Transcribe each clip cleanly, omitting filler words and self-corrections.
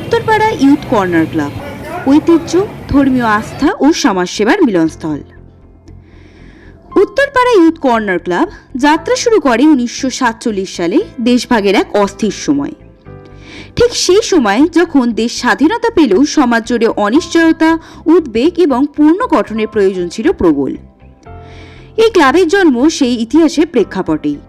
Uttarpara youth corner club ঐতিহ্য, ধর্মীয় আস্থা ও সমাজসেবার মিলনস্থল। উত্তরপাড়া ইউথ কর্নার ক্লাব যাত্রা শুরু করে 1947 সালে দেশভাগের এক অস্থির সময়। ঠিক সেই সময় যখন দেশ স্বাধীনতা পেলেও সমাজ জুড়ে অনিশ্চয়তা, উদ্বেগ এবং পুনর্গঠনের প্রয়োজন ছিল প্রবল। এই ক্লাবের জন্ম সেই ইতিহাসের প্রেক্ষাপটেই।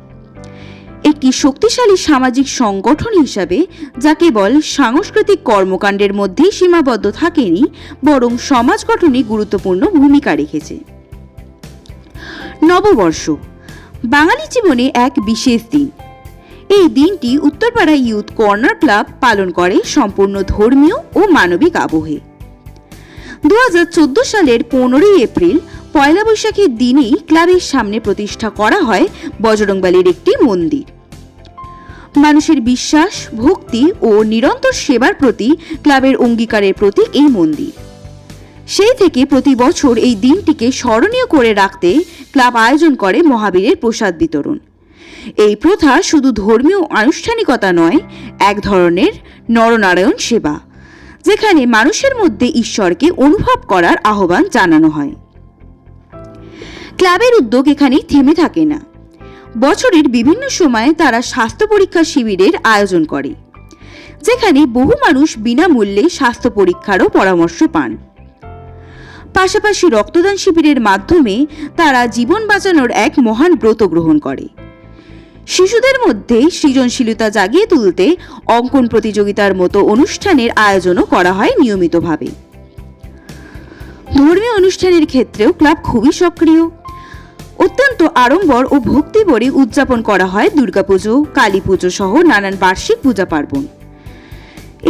একটি শক্তিশালী সামাজিক সংগঠন হিসাবে যা কেবল সাংস্কৃতিক কর্মকাণ্ডের মধ্যেই সীমাবদ্ধ থাকেনি, বরং সমাজ গঠনে গুরুত্বপূর্ণ ভূমিকা রেখেছে। নববর্ষ বাঙালি জীবনে এক বিশেষ দিন। এই দিনটি উত্তরপাড়া ইউথ কর্নার ক্লাব পালন করে সম্পূর্ণ ধর্মীয় ও মানবিক আবহে। 2014 সালের 15 এপ্রিল পয়লা বৈশাখের দিনেই ক্লাবের সামনে প্রতিষ্ঠা করা হয় বজরংবলীর একটি মন্দির। মানুষের বিশ্বাস, ভক্তি ও নিরন্তর সেবার প্রতি ক্লাবের অঙ্গীকারের প্রতীক এই মন্দির। সেই থেকে প্রতি বছর এই দিনটিকে স্মরণীয় করে রাখতে ক্লাব আয়োজন করে মহাবীরের প্রসাদ বিতরণ। এই প্রথা শুধু ধর্মীয় আনুষ্ঠানিকতা নয়, এক ধরনের নরনারায়ণ সেবা, যেখানে মানুষের মধ্যে ঈশ্বরকে অনুভব করার আহ্বান জানানো হয়। ক্লাবের উদ্যোগ এখানেই থেমে থাকে না। বছরের বিভিন্ন সময়ে তারা স্বাস্থ্য পরীক্ষা শিবিরের আয়োজন করে, যেখানে বহু মানুষ বিনামূল্যে স্বাস্থ্য পরীক্ষারও পরামর্শ পান। পাশাপাশি রক্তদান শিবিরের মাধ্যমে তারা জীবন বাঁচানোর এক মহান ব্রত গ্রহণ করে। শিশুদের মধ্যে সৃজনশীলতা জাগিয়ে তুলতে অঙ্কন প্রতিযোগিতার মতো অনুষ্ঠানের আয়োজনও করা হয় নিয়মিতভাবে। ধর্মীয় অনুষ্ঠানের ক্ষেত্রেও ক্লাব খুবই সক্রিয়। অত্যন্ত আড়ম্বর ও ভক্তিভরে উদযাপন করা হয় দুর্গাপুজো, কালী পুজো সহ নানান বার্ষিক পূজা পার্বণ।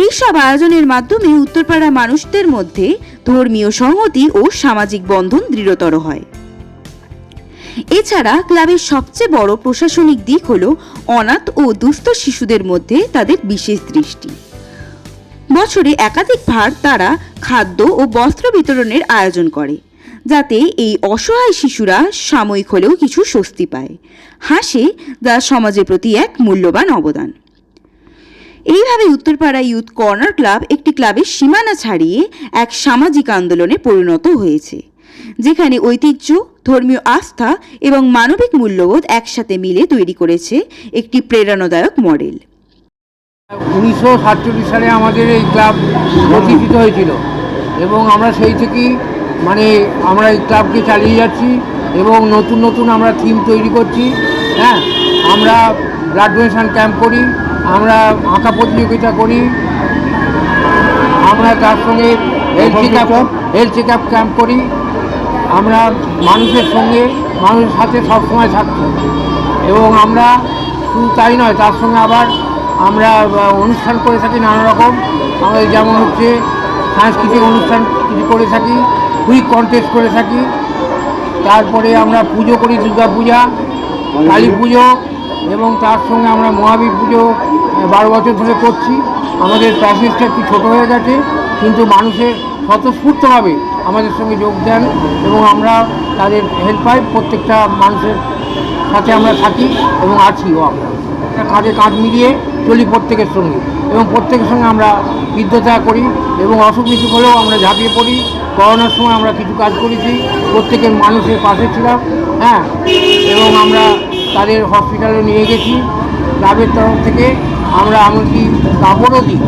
এইসব আয়োজনের মাধ্যমে উত্তরপাড়া মানুষদের মধ্যে ধর্মীয় সংহতি ও সামাজিক বন্ধন দৃঢ়তর হয়। এছাড়া ক্লাবের সবচেয়ে বড় প্রশাসনিক দিক হল অনাথ ও দুস্থ শিশুদের মধ্যে তাদের বিশেষ দৃষ্টি। বছরে একাধিকবার তারা খাদ্য ও বস্ত্র বিতরণের আয়োজন করে, যাতে এই অসহায় শিশুরা সাময়িক হলেও কিছু স্বস্তি পায়, হাসে, যা সমাজের প্রতি এক মূল্যবান অবদান। এইভাবে উত্তরপাড়া ইউথ কর্নার ক্লাব একটি ক্লাবের সীমানা ছাড়িয়ে এক সামাজিক আন্দোলনে পরিণত হয়েছে, যেখানে ঐতিহ্য, ধর্মীয় আস্থা এবং মানবিক মূল্যবোধ একসাথে মিলে তৈরি করেছে একটি প্রেরণাদায়ক মডেল। 1947 সালে আমাদের এই ক্লাব প্রতিষ্ঠিত হয়েছিল এবং আমরা সেই থেকেই আমরা এই ক্লাবকে চালিয়ে যাচ্ছি এবং নতুন নতুন আমরা থিম তৈরি করছি। হ্যাঁ, আমরা ব্লাড ডোনেশন ক্যাম্প করি, আমরা আঁকা প্রতিযোগিতা করি, আমরা তার সঙ্গে হেলথ চেক আপ ক্যাম্প করি। আমরা মানুষের সাথে সবসময় থাকছি এবং আমরা শুধু তাই নয়, তার সঙ্গে আবার আমরা অনুষ্ঠান করে থাকি নানা রকম। আমাদের যেমন হচ্ছে সাংস্কৃতিক অনুষ্ঠান কিছু করে থাকি, কুইজ কন্টেস্ট করে থাকি, তারপরে আমরা পুজো করি, দুর্গা পূজা, কালী পুজো এবং তার সঙ্গে আমরা মহাবীর পুজো 12 বছর ধরে করছি। আমাদের প্যাকেজটা একটু ছোটো হয়ে গেছে, কিন্তু মানুষের স্বতঃস্ফূর্তভাবে আমাদের সঙ্গে যোগ দেন এবং আমরা তাদের হেল্প পাই। প্রত্যেকটা মানুষের সাথে আমরা থাকি এবং আছিও। আমরা কাঁধে কাঁধ মিলিয়ে চলি প্রত্যেকের সঙ্গে এবং প্রত্যেকের সঙ্গে আমরা বিদ্ধতা করি এবং অসুখ বিসুখ হলেও আমরা ঝাঁপিয়ে পড়ি। করোনার সময় আমরা কিছু কাজ করেছি, প্রত্যেকের মানুষের পাশে ছিলাম। হ্যাঁ, এবং আমরা তাদের হসপিটালে নিয়ে গেছি ক্লাবের তরফ থেকে। আমরা এমনকি কাপড়ও দিই,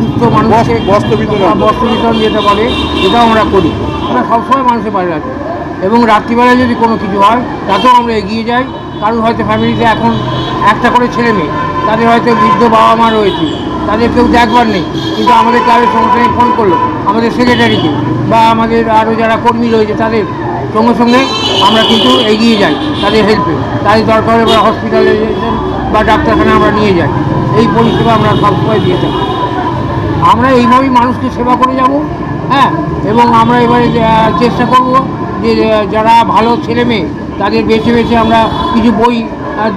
দুস্থ মানুষকে বস্ত্র বিতরণ যেটা বলে, এটাও আমরা করি। আমরা সবসময় মানুষের পাশে আছি এবং রাত্রিবেলায় যদি কোনো কিছু হয় তাতেও আমরা এগিয়ে যাই। কারণ হয়তো ফ্যামিলিতে এখন একটা করে ছেলে মেয়ে, তাদের হয়তো বৃদ্ধ বাবা মা রয়েছে, তাদের কেউ দেখবার নেই, কিন্তু আমাদের ক্লাবের সঙ্গে ফোন করলো আমাদের সেক্রেটারিকে বা আমাদের আরও যারা কর্মী রয়েছে তাদের সঙ্গে সঙ্গে আমরা কিন্তু এগিয়ে যাই তাদের হেল্পে। তাদের দরকার হলে হসপিটালাইজেশন বা ডাক্তারখানায় আমরা নিয়ে যাই। এই পরিষেবা আমরা সবসময় দিয়ে থাকি। আমরা এইভাবেই মানুষকে সেবা করে যাব। হ্যাঁ, এবং আমরা এবারে চেষ্টা করব যে যারা ভালো ছেলে মেয়ে তাদের বেছে বেছে আমরা কিছু বই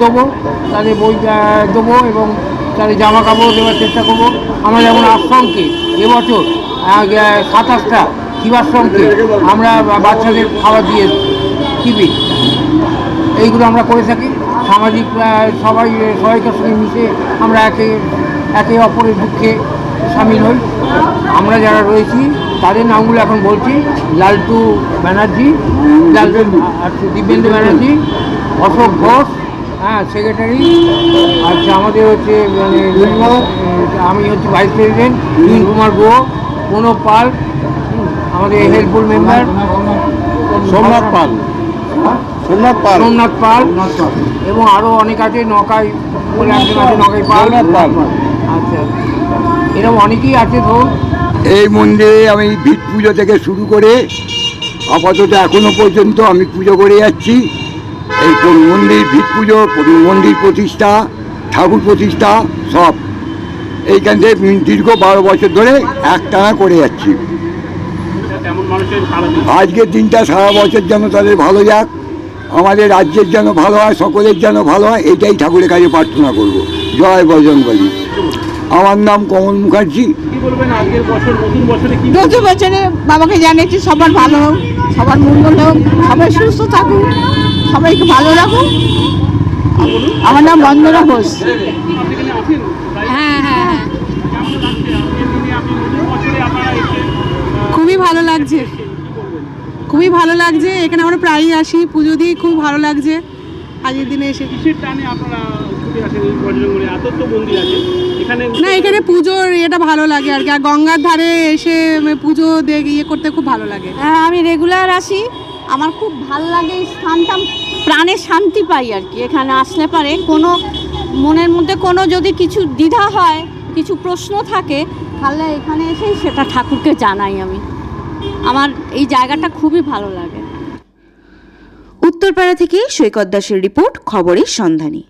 দেবো, তাদের বই দেবো এবং তাদের জামা কাপড় দেওয়ার চেষ্টা করব। আমরা যেমন আশ্রমকে এবছর 27টা শিবাশ্রমকে আমরা বাচ্চাদের খাবার দিয়ে টিফিন, এইগুলো আমরা করে থাকি। সামাজিক সবাইকার সঙ্গে মিশে আমরা একে অপরের দুঃখে সামিল হই। আমরা যারা রয়েছি তাদের নামগুলো এখন বলছি: লালটু ব্যানার্জি, দিব্যেন্দু ব্যানার্জি, অশোক ঘোষ, হ্যাঁ সেক্রেটারি। আচ্ছা, আমাদের হচ্ছে মানে আমি হচ্ছে ভাইস প্রেসিডেন্ট, নীল কুমার গুহ, প্রণব পাল, আমাদের হেল্পফুল মেম্বার সোমনাথ পাল, সোমনাথ পাল, এবং আরও অনেক আছে, নকাই বলে একজন আছে, নকাই পাল। আচ্ছা, এরকম অনেকেই আছে। ধরুন এই মন্দিরে আমি ভিত পুজো থেকে শুরু করে আপাতত এখনো পর্যন্ত আমি পুজো করে যাচ্ছি। এই মন্দির ভিত পুজো, মন্দির প্রতিষ্ঠা, ঠাকুর প্রতিষ্ঠা সব এইখান থেকে দীর্ঘ 12 বছর ধরে একটানা করে যাচ্ছি। আজকের দিনটা সারা বছর যেন তাদের ভালো যাক, আমাদের রাজ্যের যেন ভালো হয়, সকলের যেন ভালো হয়, এটাই ঠাকুরের কাছে প্রার্থনা করব। জয় বজরংবলী। আমার নাম কমল মুখার্জি। নতুন বছরে বাবাকে জানিয়েছি সবার ভালো হোক, সবার মঙ্গল হোক, সবাই সুস্থ থাকুক, সবাইকে ভালো রাখুক। আমার নাম বন্দনা ঘোষ। হ্যাঁ হ্যাঁ হ্যাঁ, খুবই ভালো লাগছে, খুবই ভালো লাগছে। এখানে আমরা প্রায়ই আসি, পুজো দিই, খুব ভালো লাগছে আজকের দিনে এসে। না, এখানে পুজোর এটা ভালো লাগে আর কি, আর গঙ্গার ধারে এসে পুজো ইয়ে করতে খুব ভালো লাগে। হ্যাঁ, আমি রেগুলার আসি, আমার খুব ভালো লাগে এই স্থানটা, প্রাণে শান্তি পাই আর কি। এখানে আসলে পারে কোনো মনের মধ্যে কোনো যদি কিছু দ্বিধা হয়, কিছু প্রশ্ন থাকে, তাহলে এখানে এসেই সেটা ঠাকুরকে জানাই আমি। আমার এই জায়গাটা খুবই ভালো লাগে। উত্তরপাড়া থেকে সৈকত দাসের রিপোর্ট, খবরের সন্ধানী।